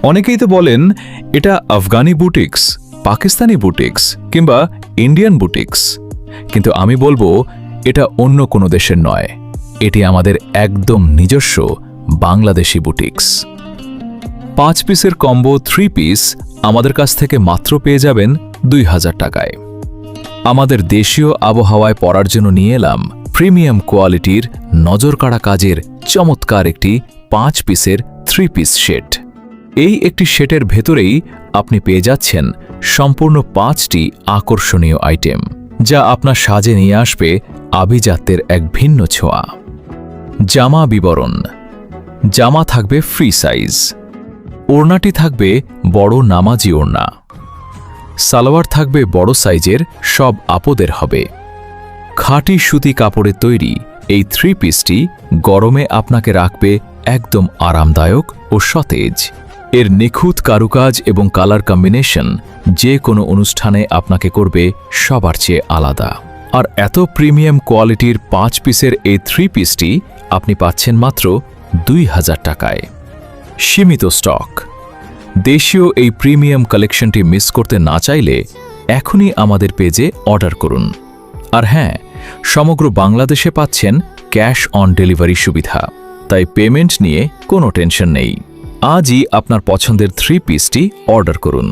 অনেকেই তো বলেন এটা আফগানি বুটিক্স, পাকিস্তানি বুটিক্স কিংবা ইন্ডিয়ান বুটিক্স, কিন্তু আমি বলবো এটা অন্য কোনো দেশের নয়, এটি আমাদের একদম নিজস্ব বাংলাদেশি বুটিক্স। 5 পিসের কম্বো 3 পিস আমাদের কাছ থেকে মাত্র পেয়ে যাবেন 2000 টাকায়। আমাদের দেশীয় আবহাওয়ায় পরার জন্য নিয়ে এলাম প্রিমিয়াম কোয়ালিটির নজরকাড়া কাজের চমৎকার একটি 5 পিসের 3 পিস সেট। এই একটি সেটের ভেতরেই আপনি পেয়ে যাচ্ছেন সম্পূর্ণ 5টি আকর্ষণীয় আইটেম, যা আপনার সাজে নিয়ে আসবে আভিজাত্যের এক ভিন্ন ছোঁয়া। জামা বিবরণ: জামা থাকবে ফ্রি সাইজ, ওড়নাটি থাকবে বড় নামাজি ওড়না, সালোয়ার থাকবে বড় সাইজের, সব আপদের হবে। খাঁটি সুতি কাপড়ের তৈরি এই 3 পিসটি গরমে আপনাকে রাখবে একদম আরামদায়ক ও সতেজ। এর নিখুঁত কারুকাজ এবং কালার কম্বিনেশন যে কোনো অনুষ্ঠানে আপনাকে করবে সবার চেয়ে আলাদা। আর এত প্রিমিয়াম কোয়ালিটির 5 পিসের এই 3 পিসটি আপনি পাচ্ছেন মাত্র 2000 টাকায়। সীমিত স্টক। দেশীয় এই প্রিমিয়াম কালেকশনটি মিস করতে না চাইলে এখনই আমাদের পেজে অর্ডার করুন। আর হ্যাঁ, সমগ্র বাংলাদেশে পাচ্ছেন ক্যাশ অন ডেলিভারি সুবিধা, তাই পেমেন্ট নিয়ে কোনো টেনশন নেই। আজই আপনার পছন্দের 3 পিসটি অর্ডার করুন।